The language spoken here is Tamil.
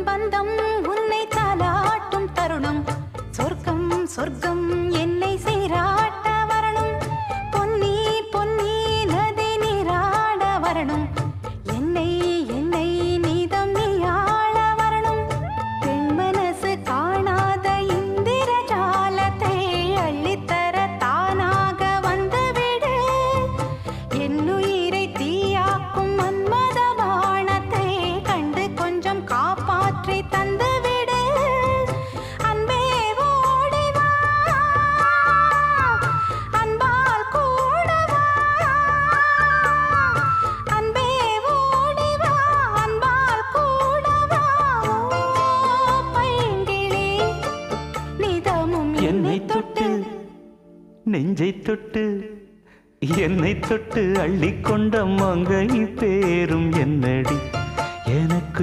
பந்தம் உன்னை தாலாட்டும் தருணம் சொர்க்கம் சொர்க்கம் என்னை சீராட்ட வரணும் பொன்னி பொன்னி நதி நீராட வரணும் என்னை என்னை நீதம் நீயாள வரணும் பெண் மனசு காணாத இந்திர ஜாலத்தை அள்ளித்தர தானாக வந்துவிடு என்னுயிரை தீயாக்கும் மன்மத பாணத்தை கண்டு கொஞ்சம் காப்பாற்றி தந்துவிடு அன்பே ஓடி வா அன்பால் கூடவா அன்பே ஓடி வா அன்பால் கூடவா ஓ பைங்கிளி நிதமும் என்னை தொட்டு நெஞ்சை தொட்டு என்னை தொட்டு அள்ளிக்கொண்ட மங்கை பேரும் என்னடி எனக்கு